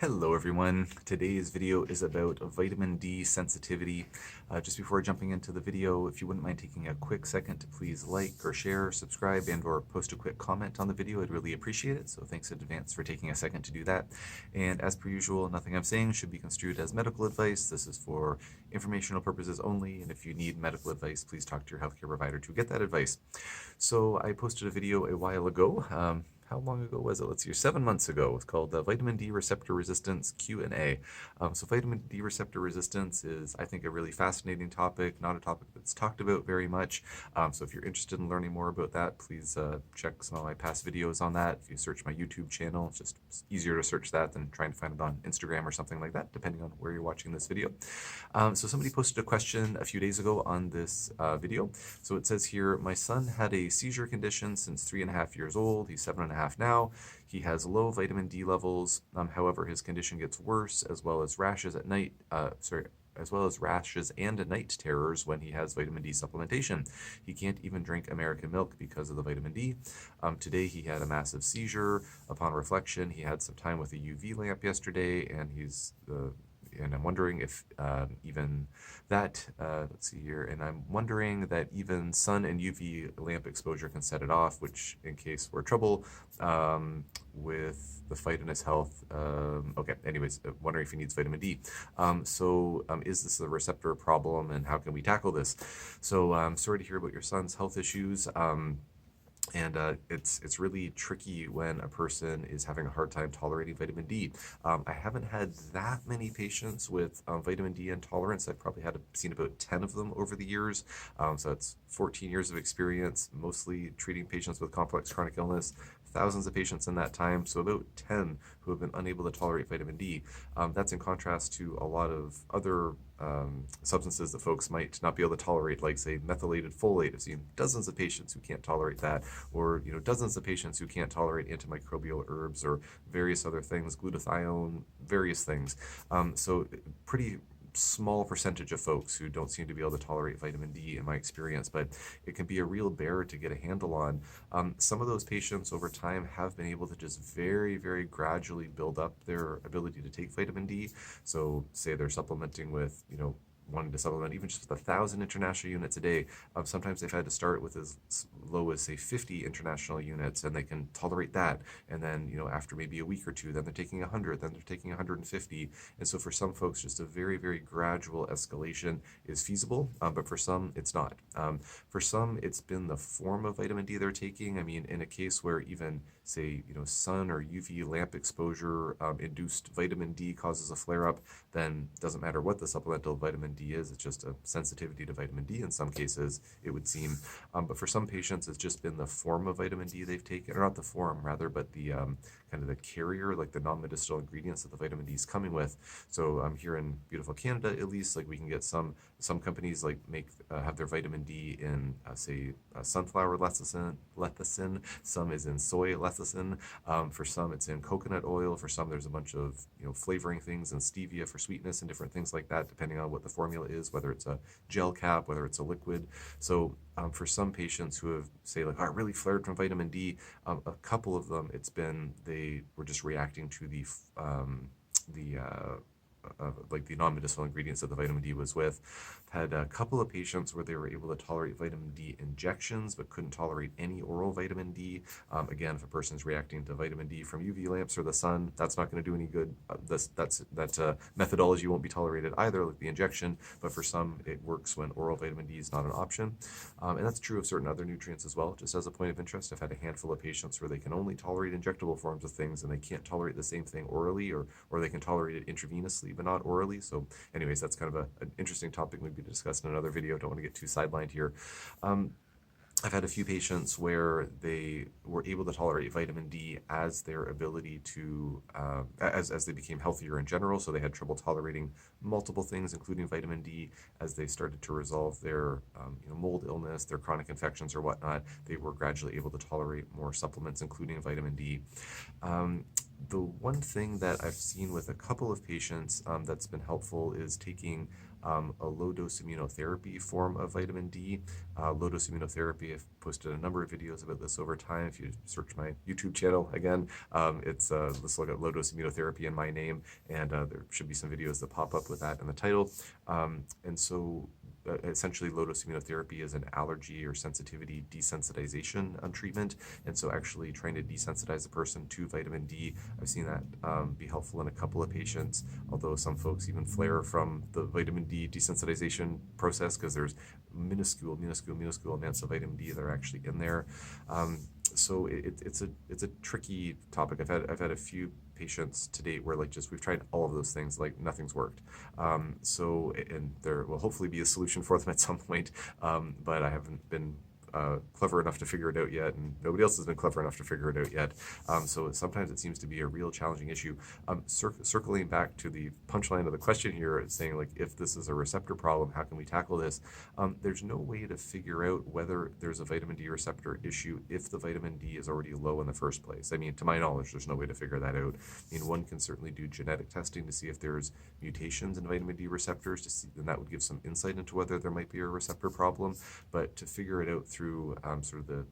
Hello everyone. Today's video is about vitamin D sensitivity. Just before jumping into the video, if you wouldn't mind taking a quick second to please like or share, subscribe, and or post a quick comment on the video, I'd really appreciate it. So thanks in advance for taking a second to do that. And as per usual, nothing I'm saying should be construed as medical advice. This is for informational purposes only, and if you need medical advice, please talk to your healthcare provider to get that advice. So I posted a video a while ago. How long ago was it? Let's see, 7 months ago. It's called Vitamin D Receptor Resistance Q&A. So vitamin D receptor resistance is, I think, a really fascinating topic, not a topic that's talked about very much. So if you're interested in learning more about that, please check some of my past videos on that. If you search my YouTube channel, it's just easier to search that than trying to find it on Instagram or something like that, depending on where you're watching this video. So somebody posted a question a few days ago on this video. So it says here, my son had a seizure condition since 3.5 years old. He's 7.5 now. He has low vitamin D levels. However, his condition gets worse, as well as rashes at night. As well as rashes and night terrors when he has vitamin D supplementation. He can't even drink American milk because of the vitamin D. Today he had a massive seizure. Upon reflection, he had some time with a UV lamp yesterday, and and I'm wondering if even that, let's see here, and I'm wondering that even sun and UV lamp exposure can set it off, which in case we're trouble with the fight in his health. Okay, anyways, wondering if he needs vitamin D. Is this a receptor problem, and how can we tackle this? So I'm sorry to hear about your son's health issues. It's really tricky when a person is having a hard time tolerating vitamin D. I haven't had that many patients with vitamin D intolerance. I've probably seen about 10 of them over the years. So it's 14 years of experience, mostly treating patients with complex chronic illness. Thousands of patients in that time, so about 10 who have been unable to tolerate vitamin D. That's in contrast to a lot of other substances that folks might not be able to tolerate, like say methylated folate. I've seen dozens of patients who can't tolerate that, or dozens of patients who can't tolerate antimicrobial herbs or various other things, glutathione, various things. So pretty small percentage of folks who don't seem to be able to tolerate vitamin D in my experience, but it can be a real bear to get a handle on. Some of those patients over time have been able to just very, very gradually build up their ability to take vitamin D. So say they're supplementing with, wanting to supplement even just with 1,000 international units a day. Sometimes they've had to start with as low as say 50 international units, and they can tolerate that. And then, after maybe a week or two, then they're taking 100, then they're taking 150. And so for some folks, just a very, very gradual escalation is feasible, but for some, it's not. For some, it's been the form of vitamin D they're taking. I mean, in a case where even say, sun or UV lamp exposure induced vitamin D causes a flare-up, then it doesn't matter what the supplemental vitamin D is, it's just a sensitivity to vitamin D in some cases, it would seem. But for some patients, it's just been the form of vitamin D they've taken, or not the form, rather, but the kind of the carrier, like the non-medicinal ingredients that the vitamin D is coming with. So here in beautiful Canada, at least, like we can get some companies like have their vitamin D in say sunflower lecithin. Some is in soy lecithin. For some, it's in coconut oil. For some, there's a bunch of flavoring things and stevia for sweetness and different things like that, depending on what the formula is, whether it's a gel cap, whether it's a liquid. So for some patients who have say like, I really flared from vitamin D, a couple of them, it's been they were just reacting to like the non-medicinal ingredients that the vitamin D was with. Had a couple of patients where they were able to tolerate vitamin D injections, but couldn't tolerate any oral vitamin D. Again, if a person's reacting to vitamin D from UV lamps or the sun, that's not going to do any good. That methodology won't be tolerated either, like the injection, but for some, it works when oral vitamin D is not an option. And that's true of certain other nutrients as well. Just as a point of interest, I've had a handful of patients where they can only tolerate injectable forms of things, and they can't tolerate the same thing orally, or they can tolerate it intravenously, but not orally. So anyways, that's kind of an interesting topic maybe to discuss in another video. Don't want to get too sidelined here. I've had a few patients where they were able to tolerate vitamin D as their ability to, as they became healthier in general. So they had trouble tolerating multiple things, including vitamin D, as they started to resolve their mold illness, their chronic infections or whatnot. They were gradually able to tolerate more supplements, including vitamin D. The one thing that I've seen with a couple of patients that's been helpful is taking a low-dose immunotherapy form of vitamin D. Low-dose immunotherapy, I've posted a number of videos about this over time. If you search my YouTube channel, again, let's look at low-dose immunotherapy in my name, and there should be some videos that pop up with that in the title. Essentially, low-dose immunotherapy is an allergy or sensitivity desensitization treatment. And so actually trying to desensitize a person to vitamin D, I've seen that be helpful in a couple of patients, although some folks even flare from the vitamin D desensitization process because there's minuscule amounts of vitamin D that are actually in there. So it's a tricky topic. I've had a few patients to date where we've tried all of those things, like nothing's worked. And there will hopefully be a solution for them at some point, but I haven't been clever enough to figure it out yet, and nobody else has been clever enough to figure it out yet. So sometimes it seems to be a real challenging issue. Circling back to the punchline of the question here, it's saying if this is a receptor problem, how can we tackle this? There's no way to figure out whether there's a vitamin D receptor issue if the vitamin D is already low in the first place. I mean, to my knowledge, there's no way to figure that out. I mean, one can certainly do genetic testing to see if there's mutations in vitamin D receptors to see, then that would give some insight into whether there might be a receptor problem. But to figure it out through sort of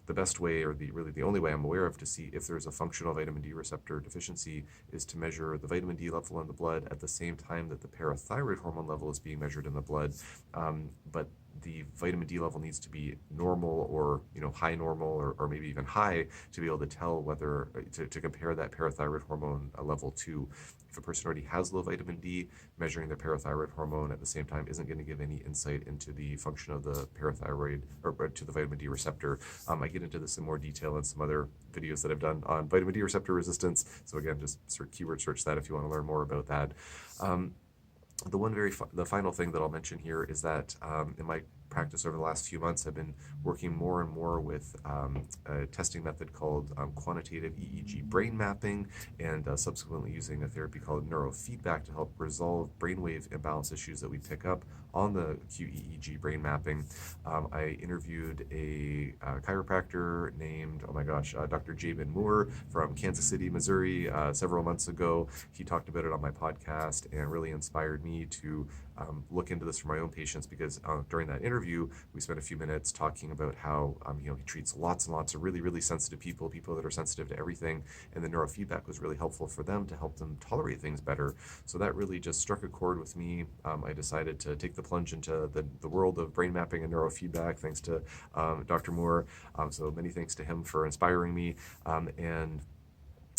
the best way, or really the only way I'm aware of to see if there's a functional vitamin D receptor deficiency, is to measure the vitamin D level in the blood at the same time that the parathyroid hormone level is being measured in the blood. But the vitamin D level needs to be normal, or high normal, or maybe even high, to be able to tell whether to compare that parathyroid hormone level to. If a person already has low vitamin D, measuring their parathyroid hormone at the same time isn't going to give any insight into the function of the parathyroid, or to the vitamin D receptor. I get into this in more detail in some other videos that I've done on vitamin D receptor resistance. So again, just sort of keyword search that if you want to learn more about that. The final thing that I'll mention here is that in my practice over the last few months, I've been working more and more with a testing method called quantitative EEG brain mapping, and subsequently using a therapy called neurofeedback to help resolve brainwave imbalance issues that we pick up on the QEEG brain mapping. I interviewed a chiropractor named, Dr. Jabin Moore from Kansas City, Missouri, several months ago. He talked about it on my podcast and really inspired me to look into this for my own patients, because during that interview, we spent a few minutes talking about how he treats lots and lots of really, really sensitive people that are sensitive to everything, and the neurofeedback was really helpful for them to help them tolerate things better. So that really just struck a chord with me. I decided to take the plunge into the world of brain mapping and neurofeedback, thanks to Dr. Moore. So many thanks to him for inspiring me.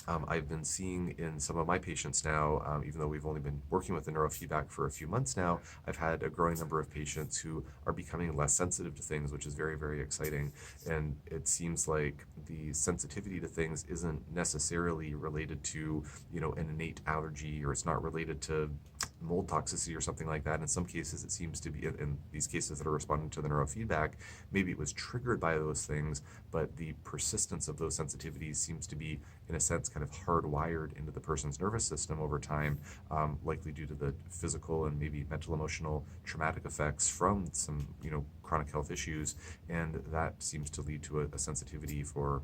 I've been seeing in some of my patients now, even though we've only been working with the neurofeedback for a few months now, I've had a growing number of patients who are becoming less sensitive to things, which is very, very exciting. And it seems like the sensitivity to things isn't necessarily related to, an innate allergy, or it's not related to mold toxicity or something like that. In some cases, it seems to be, in these cases that are responding to the neurofeedback, maybe it was triggered by those things, but the persistence of those sensitivities seems to be, in a sense, kind of hardwired into the person's nervous system over time, likely due to the physical and maybe mental, emotional, traumatic effects from some, chronic health issues. And that seems to lead to a sensitivity for,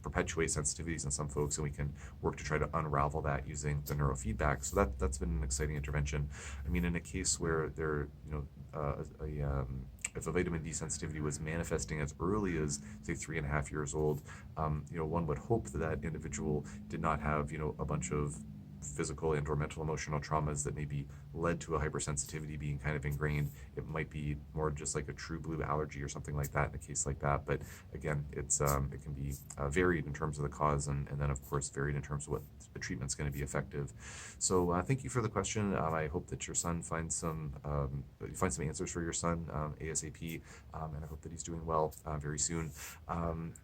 perpetuate sensitivities in some folks, and we can work to try to unravel that using the neurofeedback. So that's been an exciting intervention. I mean, in a case where there, if a vitamin D sensitivity was manifesting as early as, say, 3.5 years old, one would hope that individual did not have, a bunch of physical and or mental emotional traumas that maybe led to a hypersensitivity being kind of ingrained. It might be more just like a true blue allergy or something like that in a case like that. But again, it can be varied in terms of the cause, and then of course varied in terms of what the treatment's going to be effective. So thank you for the question. I hope that your son finds some answers for your son ASAP, and I hope that he's doing well very soon.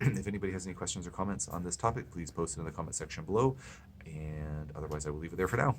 If anybody has any questions or comments on this topic, please post it in the comment section below. And otherwise, I will leave it there for now.